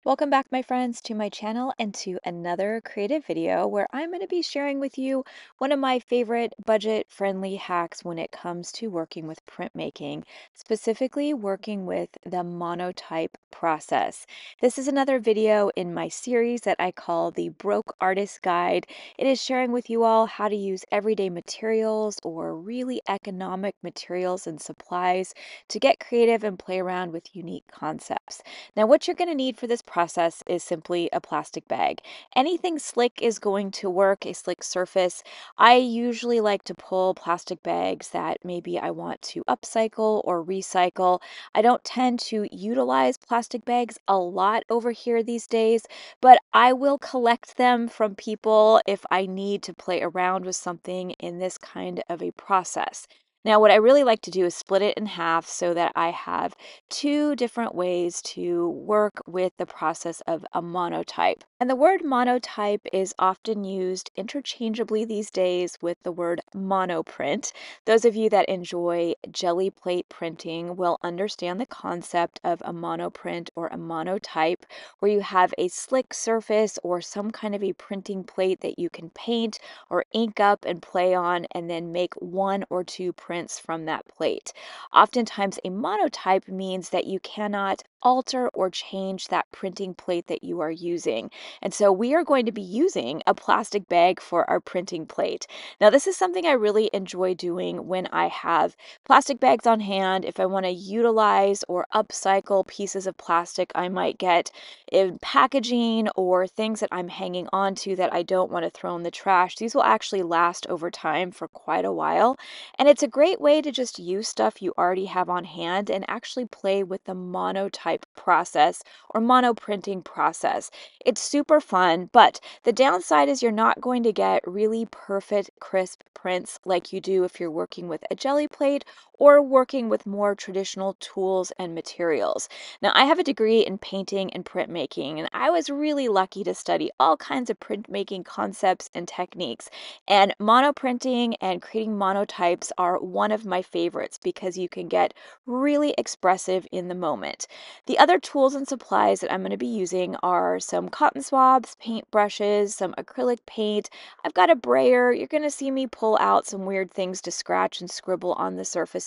Welcome back, my friends, to my channel and to another creative video where I'm going to be sharing with you one of my favorite budget-friendly hacks when it comes to working with printmaking, specifically working with the monotype process. This is another video in my series that I call the Broke Artist Guide. It is sharing with you all how to use everyday materials or really economic materials and supplies to get creative and play around with unique concepts. Now, what you're going to need for this process is simply a plastic bag. Anything slick is going to work, a slick surface. I usually like to pull plastic bags that maybe I want to upcycle or recycle. I don't tend to utilize plastic bags a lot over here these days, but I will collect them from people if I need to play around with something in this kind of a process. Now, what I really like to do is split it in half so that I have two different ways to work with the process of a monotype. And the word monotype is often used interchangeably these days with the word monoprint. Those of you that enjoy jelly plate printing will understand the concept of a monoprint or a monotype, where you have a slick surface or some kind of a printing plate that you can paint or ink up and play on and then make one or two prints from that plate. Oftentimes, a monotype means that you cannot alter or change that printing plate that you are using. And so we are going to be using a plastic bag for our printing plate. Now, this is something I really enjoy doing when I have plastic bags on hand. If I want to utilize or upcycle pieces of plastic I might get in packaging or things that I'm hanging on to that I don't want to throw in the trash, these will actually last over time for quite a while. And it's a great way to just use stuff you already have on hand and actually play with the monotype process or monoprinting process. It's super fun, but the downside is you're not going to get really perfect, crisp prints like you do if you're working with a jelly plate or working with more traditional tools and materials. Now, I have a degree in painting and printmaking, and I was really lucky to study all kinds of printmaking concepts and techniques. And monoprinting and creating monotypes are one of my favorites because you can get really expressive in the moment. The other tools and supplies that I'm going to be using are some cotton swabs, paint brushes, some acrylic paint. I've got a brayer. You're going to see me pull out some weird things to scratch and scribble on the surfaces.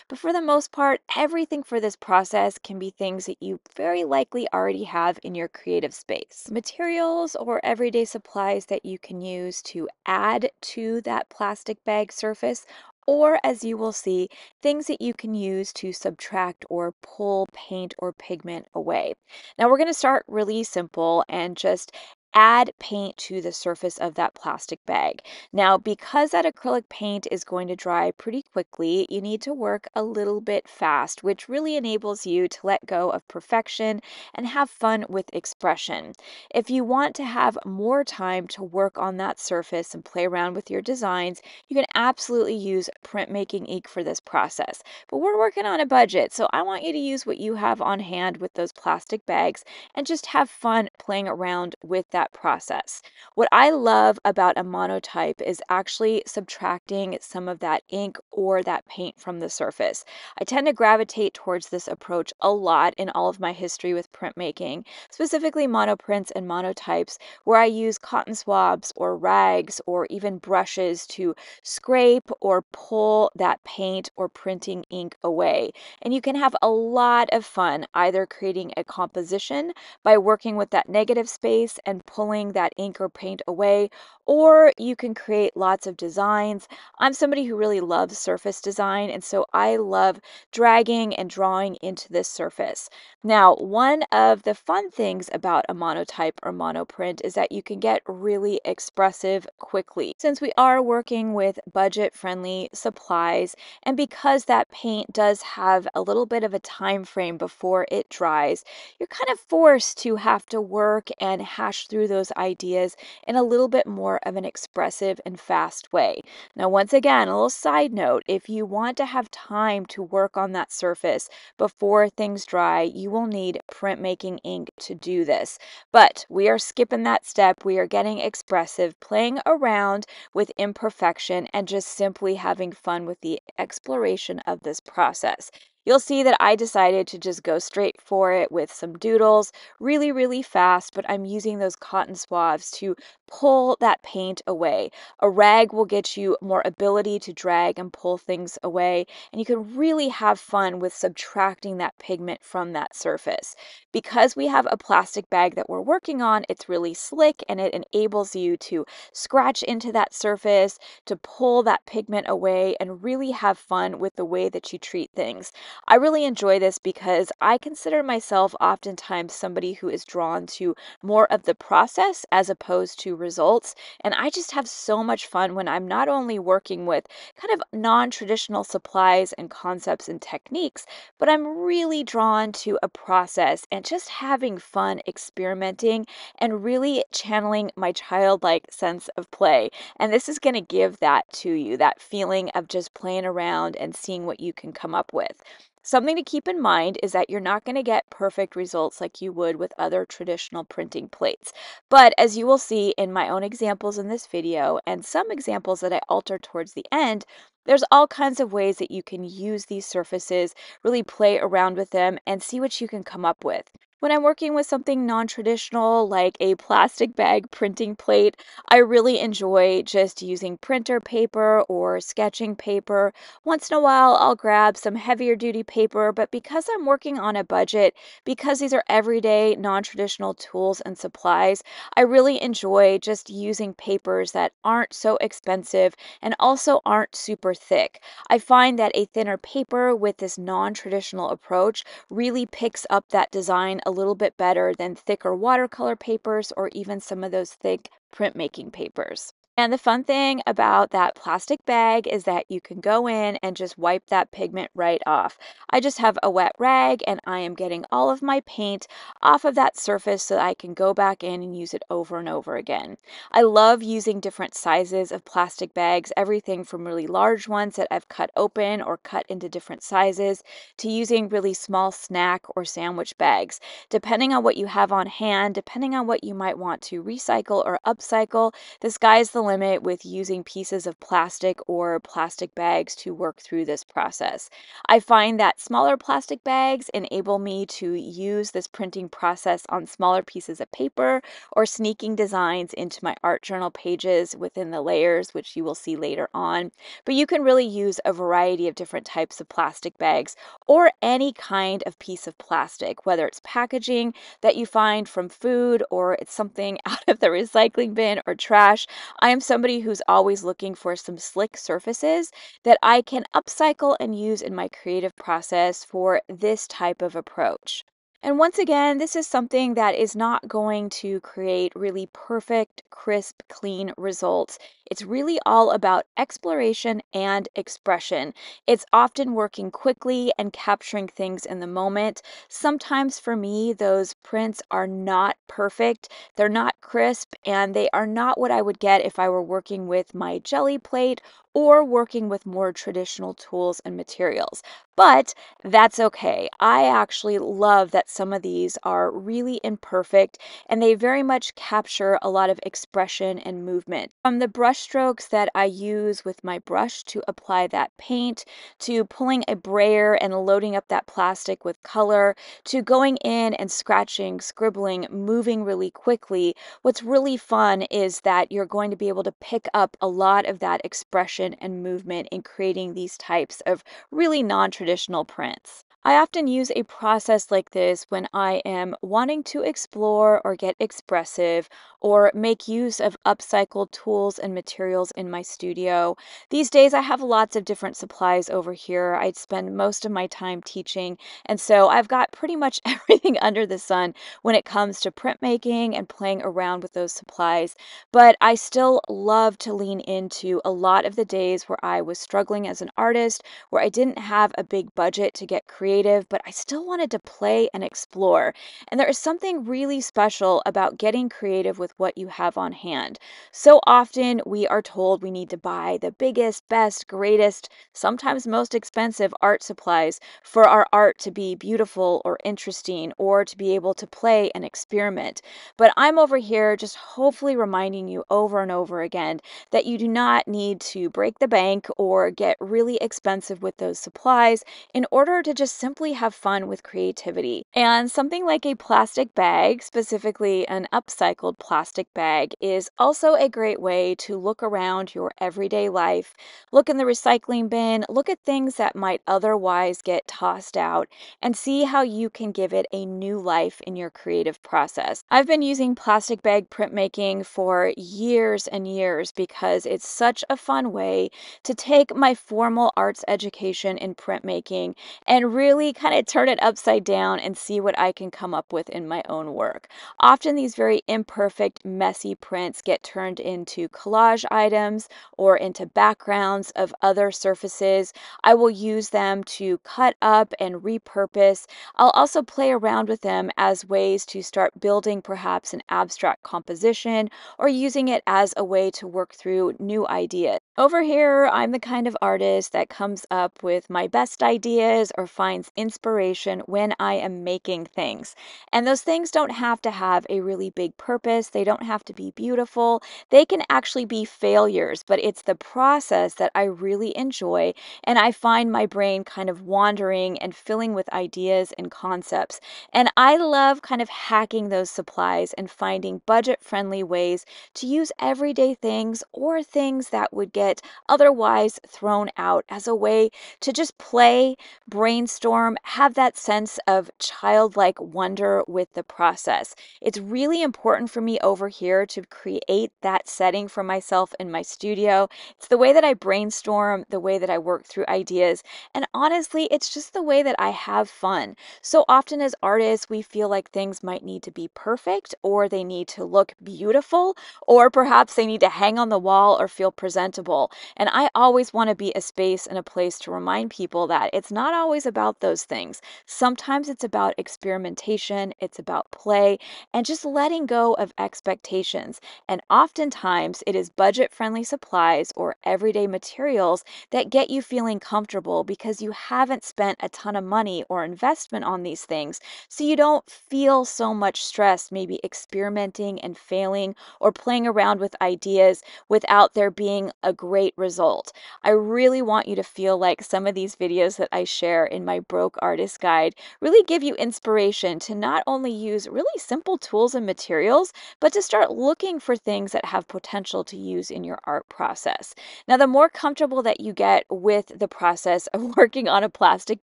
But for the most part, everything for this process can be things that you very likely already have in your creative space. Materials or everyday supplies that you can use to add to that plastic bag surface, or as you will see, things that you can use to subtract or pull paint or pigment away. Now we're going to start really simple and just add paint to the surface of that plastic bag. Now, because that acrylic paint is going to dry pretty quickly, you need to work a little bit fast, which really enables you to let go of perfection and have fun with expression. If you want to have more time to work on that surface and play around with your designs, you can absolutely use printmaking ink for this process. But we're working on a budget, so I want you to use what you have on hand with those plastic bags and just have fun playing around with that process. What I love about a monotype is actually subtracting some of that ink or that paint from the surface. I tend to gravitate towards this approach a lot in all of my history with printmaking, specifically monoprints and monotypes, where I use cotton swabs or rags or even brushes to scrape or pull that paint or printing ink away. And you can have a lot of fun either creating a composition by working with that negative space and pulling that ink or paint away, or you can create lots of designs. I'm somebody who really loves surface design, and so I love dragging and drawing into this surface. Now, one of the fun things about a monotype or monoprint is that you can get really expressive quickly. Since we are working with budget-friendly supplies, and because that paint does have a little bit of a time frame before it dries, you're kind of forced to have to work and hash through those ideas in a little bit more of an expressive and fast way. Now, once again, a little side note, if you want to have time to work on that surface before things dry, you will need printmaking ink to do this. But we are skipping that step. We are getting expressive, playing around with imperfection, and just simply having fun with the exploration of this process. you'll see that I decided to just go straight for it with some doodles, really, really fast, but I'm using those cotton swabs to pull that paint away. A rag will get you more ability to drag and pull things away, and you can really have fun with subtracting that pigment from that surface. Because we have a plastic bag that we're working on, it's really slick and it enables you to scratch into that surface, to pull that pigment away, and really have fun with the way that you treat things. I really enjoy this because I consider myself oftentimes somebody who is drawn to more of the process as opposed to results. And I just have so much fun when I'm not only working with kind of non-traditional supplies and concepts and techniques, but I'm really drawn to a process and just having fun experimenting and really channeling my childlike sense of play. And this is going to give that to you, that feeling of just playing around and seeing what you can come up with. Something to keep in mind is that you're not going to get perfect results like you would with other traditional printing plates. But as you will see in my own examples in this video and some examples that I alter towards the end, there's all kinds of ways that you can use these surfaces, really play around with them, and see what you can come up with. When I'm working with something non-traditional like a plastic bag printing plate, I really enjoy just using printer paper or sketching paper. Once in a while, I'll grab some heavier duty paper, but because I'm working on a budget, because these are everyday non-traditional tools and supplies, I really enjoy just using papers that aren't so expensive and also aren't super thick. I find that a thinner paper with this non-traditional approach really picks up that design a little bit better than thicker watercolor papers or even some of those thick printmaking papers. And the fun thing about that plastic bag is that you can go in and just wipe that pigment right off. I just have a wet rag and I am getting all of my paint off of that surface so that I can go back in and use it over and over again. I love using different sizes of plastic bags, everything from really large ones that I've cut open or cut into different sizes to using really small snack or sandwich bags. Depending on what you have on hand, depending on what you might want to recycle or upcycle, the sky's the limit with using pieces of plastic or plastic bags to work through this process. I find that smaller plastic bags enable me to use this printing process on smaller pieces of paper or sneaking designs into my art journal pages within the layers, which you will see later on. But you can really use a variety of different types of plastic bags or any kind of piece of plastic, whether it's packaging that you find from food or it's something out of the recycling bin or trash. I am somebody who's always looking for some slick surfaces that I can upcycle and use in my creative process for this type of approach. And once again, this is something that is not going to create really perfect, crisp, clean results. It's really all about exploration and expression. It's often working quickly and capturing things in the moment. Sometimes for me, those prints are not perfect, they're not crisp, and they are not what I would get if I were working with my Gelli plate or working with more traditional tools and materials. But that's okay. I actually love that some of these are really imperfect and they very much capture a lot of expression and movement. From the brush strokes that I use with my brush to apply that paint, to pulling a brayer and loading up that plastic with color, to going in and scratching, scribbling, moving really quickly, what's really fun is that you're going to be able to pick up a lot of that expression and movement in creating these types of really non-traditional prints. I often use a process like this when I am wanting to explore or get expressive or make use of upcycled tools and materials in my studio. These days I have lots of different supplies over here. I spend most of my time teaching, and so I've got pretty much everything under the sun when it comes to printmaking and playing around with those supplies. But I still love to lean into a lot of the days where I was struggling as an artist, where I didn't have a big budget to get creative creative, but I still wanted to play and explore. And there is something really special about getting creative with what you have on hand. So often we are told we need to buy the biggest, best, greatest, sometimes most expensive art supplies for our art to be beautiful or interesting or to be able to play and experiment. But I'm over here just hopefully reminding you over and over again that you do not need to break the bank or get really expensive with those supplies in order to just simply have fun with creativity. And something like a plastic bag, specifically an upcycled plastic bag, is also a great way to look around your everyday life, look in the recycling bin, look at things that might otherwise get tossed out, and see how you can give it a new life in your creative process. I've been using plastic bag printmaking for years and years because it's such a fun way to take my formal arts education in printmaking and really kind of turn it upside down and see what I can come up with in my own work. Often these very imperfect, messy prints get turned into collage items or into backgrounds of other surfaces. I will use them to cut up and repurpose. I'll also play around with them as ways to start building perhaps an abstract composition or using it as a way to work through new ideas. Over here, I'm the kind of artist that comes up with my best ideas or finds inspiration when I am making things. And those things don't have to have a really big purpose. They don't have to be beautiful. They can actually be failures, but it's the process that I really enjoy. And I find my brain kind of wandering and filling with ideas and concepts. And I love kind of hacking those supplies and finding budget-friendly ways to use everyday things or things that would get otherwise thrown out as a way to just play, brainstorm, have that sense of childlike wonder with the process. It's really important for me over here to create that setting for myself in my studio. It's the way that I brainstorm, the way that I work through ideas, and honestly, it's just the way that I have fun. So often as artists, we feel like things might need to be perfect or they need to look beautiful or perhaps they need to hang on the wall or feel presentable. And I always want to be a space and a place to remind people that it's not always about those things. Sometimes it's about experimentation, it's about play, and just letting go of expectations. And oftentimes it is budget-friendly supplies or everyday materials that get you feeling comfortable because you haven't spent a ton of money or investment on these things. So you don't feel so much stress, maybe experimenting and failing or playing around with ideas without there being a great result. I really want you to feel like some of these videos that I share in my Broke Artist Guide really give you inspiration to not only use really simple tools and materials, but to start looking for things that have potential to use in your art process. Now, the more comfortable that you get with the process of working on a plastic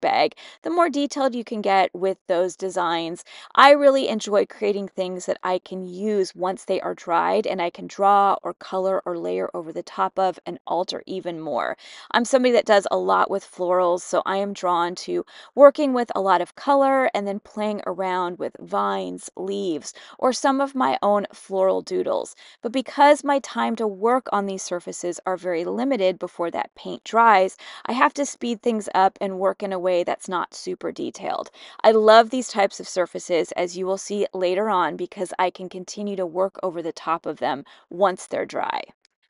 bag, the more detailed you can get with those designs. I really enjoy creating things that I can use once they are dried and I can draw or color or layer over the top of and alter even more. I'm somebody that does a lot with florals, so I am drawn to working with a lot of color and then playing around with vines, leaves, or some of my own floral doodles. But because my time to work on these surfaces are very limited before that paint dries, I have to speed things up and work in a way that's not super detailed. I love these types of surfaces, as you will see later on, because I can continue to work over the top of them once they're dry.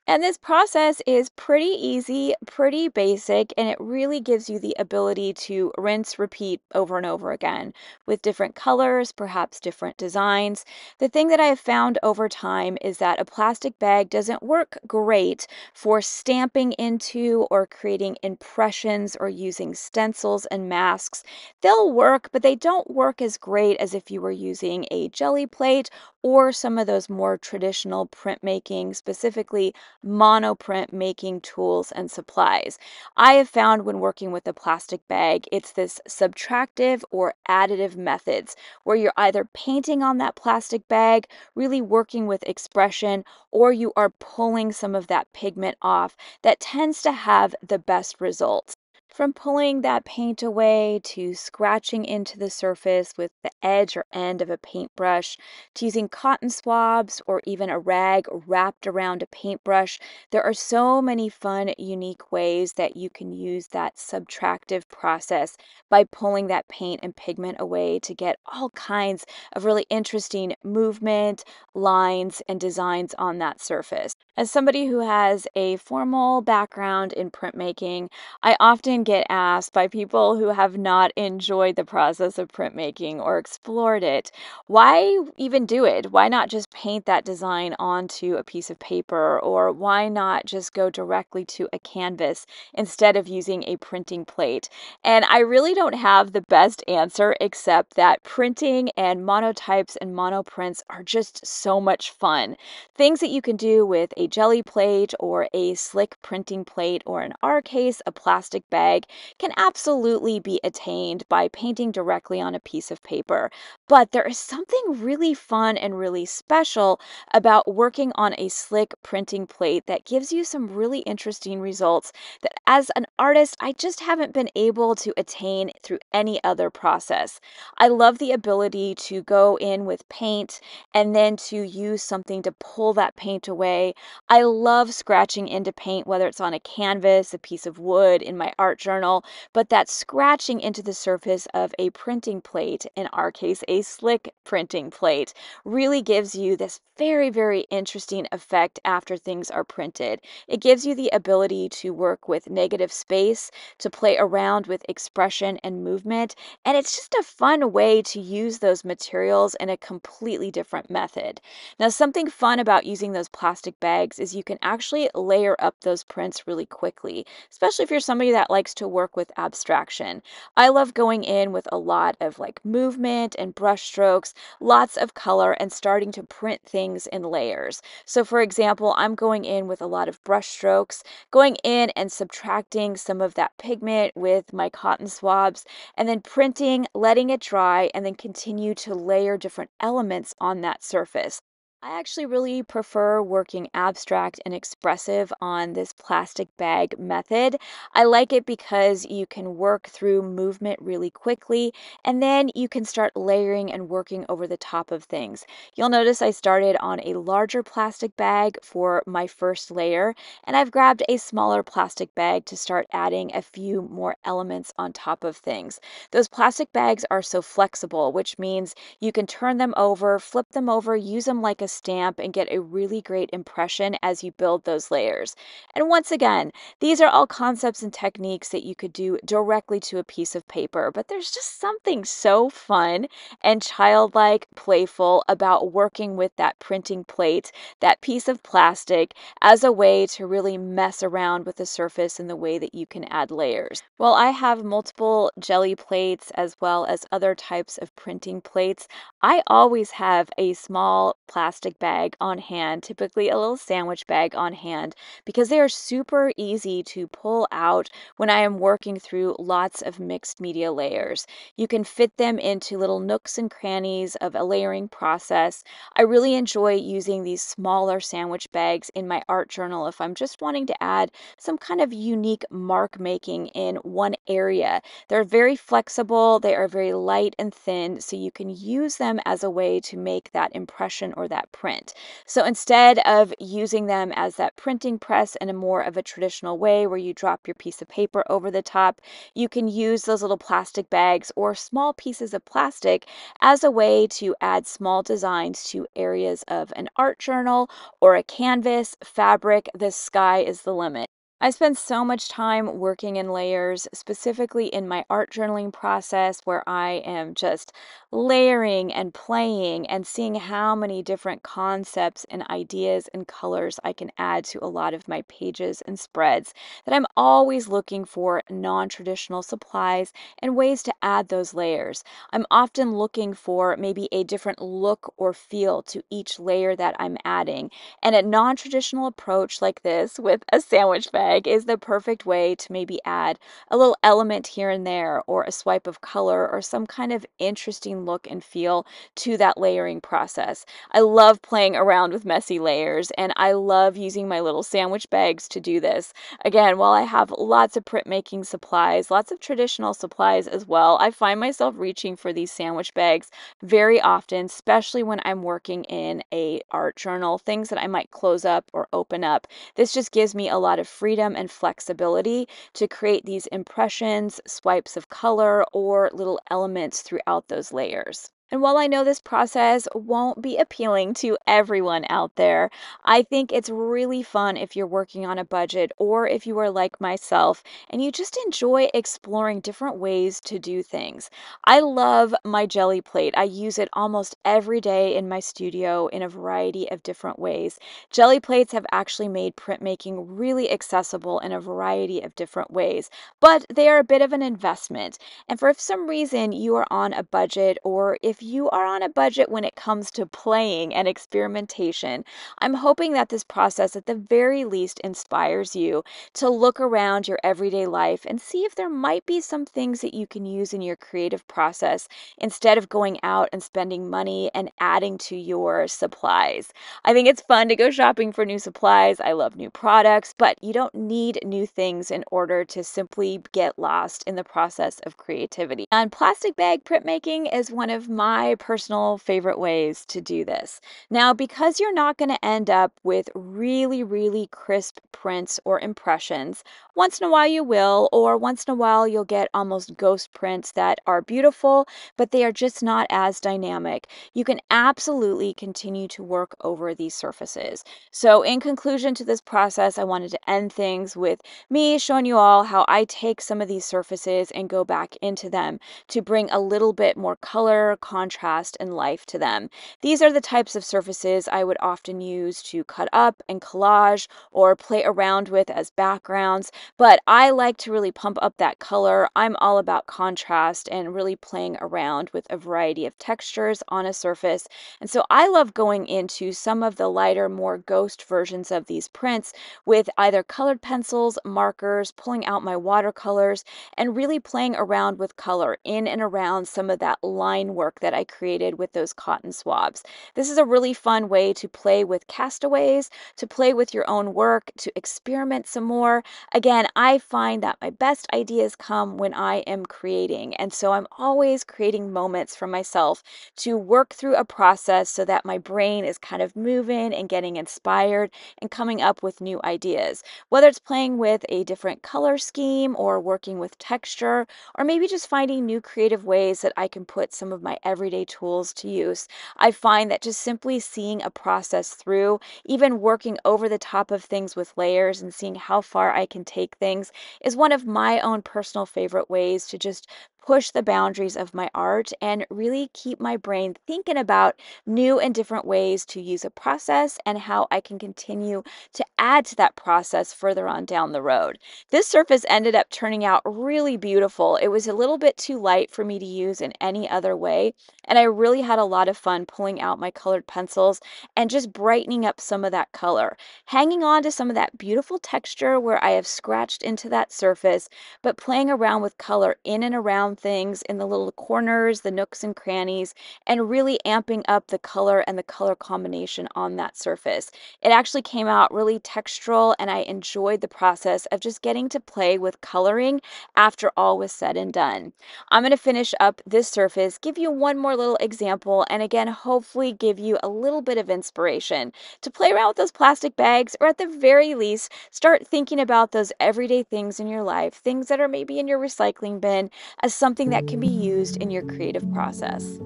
And this process is pretty easy, pretty basic, and it really gives you the ability to rinse, repeat over and over again with different colors, perhaps different designs. The thing that I have found over time is that a plastic bag doesn't work great for stamping into or creating impressions or using stencils and masks. They'll work, but they don't work as great as if you were using a Gelli plate or some of those more traditional printmaking, specifically monoprint making tools and supplies. I have found when working with a plastic bag, it's this subtractive or additive methods where you're either painting on that plastic bag, really working with expression, or you are pulling some of that pigment off that tends to have the best results. From pulling that paint away to scratching into the surface with the edge or end of a paintbrush, to using cotton swabs or even a rag wrapped around a paintbrush, there are so many fun, unique ways that you can use that subtractive process by pulling that paint and pigment away to get all kinds of really interesting movement, lines, and designs on that surface. As somebody who has a formal background in printmaking, I often get asked by people who have not enjoyed the process of printmaking or explored it, why even do it? Why not just paint that design onto a piece of paper? Or why not just go directly to a canvas instead of using a printing plate? And I really don't have the best answer except that printing and monotypes and monoprints are just so much fun. Things that you can do with a Gelli plate or a slick printing plate, or in our case, a plastic bag, can absolutely be attained by painting directly on a piece of paper. But there is something really fun and really special about working on a slick printing plate that gives you some really interesting results that as an artist, I just haven't been able to attain through any other process. I love the ability to go in with paint and then to use something to pull that paint away. I love scratching into paint, whether it's on a canvas, a piece of wood, in my art journal, but that scratching into the surface of a printing plate, in our case, a slick printing plate, really gives you this very, very interesting effect after things are printed. It gives you the ability to work with negative space, to play around with expression and movement, and it's just a fun way to use those materials in a completely different method. Now, something fun about using those plastic bags is you can actually layer up those prints really quickly, especially if you're somebody that likes to work with abstraction. I love going in with a lot of like movement and brush strokes, lots of color, and starting to print things in layers. So for example, I'm going in with a lot of brush strokes, going in and subtracting some of that pigment with my cotton swabs, and then printing, letting it dry, and then continue to layer different elements on that surface. I actually really prefer working abstract and expressive on this plastic bag method. I like it because you can work through movement really quickly, and then you can start layering and working over the top of things. You'll notice I started on a larger plastic bag for my first layer, and I've grabbed a smaller plastic bag to start adding a few more elements on top of things. Those plastic bags are so flexible, which means you can turn them over, flip them over, use them like a stamp, and get a really great impression as you build those layers. And once again, these are all concepts and techniques that you could do directly to a piece of paper, but there's just something so fun and childlike, playful about working with that printing plate, that piece of plastic, as a way to really mess around with the surface in the way that you can add layers. Well, I have multiple Gelli plates as well as other types of printing plates. I always have a small plastic bag on hand, typically a little sandwich bag on hand, because they are super easy to pull out when I am working through lots of mixed media layers. You can fit them into little nooks and crannies of a layering process. I really enjoy using these smaller sandwich bags in my art journal if I'm just wanting to add some kind of unique mark making in one area. They're very flexible, they are very light and thin, so you can use them as a way to make that impression or that print. So instead of using them as that printing press in a more of a traditional way where you drop your piece of paper over the top, you can use those little plastic bags or small pieces of plastic as a way to add small designs to areas of an art journal or a canvas, fabric. The sky is the limit. I spend so much time working in layers, specifically in my art journaling process, where I am just layering and playing and seeing how many different concepts and ideas and colors I can add to a lot of my pages and spreads, that I'm always looking for non-traditional supplies and ways to add those layers. I'm often looking for maybe a different look or feel to each layer that I'm adding, and a non-traditional approach like this with a sandwich bag bag is the perfect way to maybe add a little element here and there, or a swipe of color, or some kind of interesting look and feel to that layering process. I love playing around with messy layers, and I love using my little sandwich bags to do this. Again, while I have lots of printmaking supplies, lots of traditional supplies as well, I find myself reaching for these sandwich bags very often, especially when I'm working in a art journal, things that I might close up or open up. This just gives me a lot of freedom and flexibility to create these impressions, swipes of color, or little elements throughout those layers. And while I know this process won't be appealing to everyone out there, I think it's really fun if you're working on a budget, or if you are like myself and you just enjoy exploring different ways to do things. I love my Gelli plate. I use it almost every day in my studio in a variety of different ways. Gelli plates have actually made printmaking really accessible in a variety of different ways, but they are a bit of an investment. And for if some reason you are on a budget, or if you are on a budget when it comes to playing and experimentation, I'm hoping that this process at the very least inspires you to look around your everyday life and see if there might be some things that you can use in your creative process instead of going out and spending money and adding to your supplies. I think it's fun to go shopping for new supplies. I love new products, but you don't need new things in order to simply get lost in the process of creativity. And plastic bag printmaking is one of my personal favorite ways to do this. Now, because you're not going to end up with really, really crisp prints or impressions, once in a while you will, or once in a while you'll get almost ghost prints that are beautiful, but they are just not as dynamic. You can absolutely continue to work over these surfaces. So in conclusion to this process, I wanted to end things with me showing you all how I take some of these surfaces and go back into them to bring a little bit more color, contrast, and life to them. These are the types of surfaces I would often use to cut up and collage or play around with as backgrounds, but I like to really pump up that color. I'm all about contrast and really playing around with a variety of textures on a surface. And so I love going into some of the lighter, more ghost versions of these prints with either colored pencils, markers, pulling out my watercolors, and really playing around with color in and around some of that line work that I created with those cotton swabs. This is a really fun way to play with castaways, to play with your own work, to experiment some more. Again, I find that my best ideas come when I am creating, and so I'm always creating moments for myself to work through a process so that my brain is kind of moving and getting inspired and coming up with new ideas. Whether it's playing with a different color scheme, or working with texture, or maybe just finding new creative ways that I can put some of my everyday tools to use. I find that just simply seeing a process through, even working over the top of things with layers and seeing how far I can take things, is one of my own personal favorite ways to just push the boundaries of my art and really keep my brain thinking about new and different ways to use a process and how I can continue to add to that process further on down the road. This surface ended up turning out really beautiful. It was a little bit too light for me to use in any other way, and I really had a lot of fun pulling out my colored pencils and just brightening up some of that color, hanging on to some of that beautiful texture where I have scratched into that surface, but playing around with color in and around things in the little corners, the nooks and crannies, and really amping up the color and the color combination on that surface. It actually came out really textural, and I enjoyed the process of just getting to play with coloring after all was said and done. I'm going to finish up this surface, give you one more little example, and again, hopefully give you a little bit of inspiration to play around with those plastic bags, or at the very least, start thinking about those everyday things in your life, things that are maybe in your recycling bin, as something that can be used in your creative process.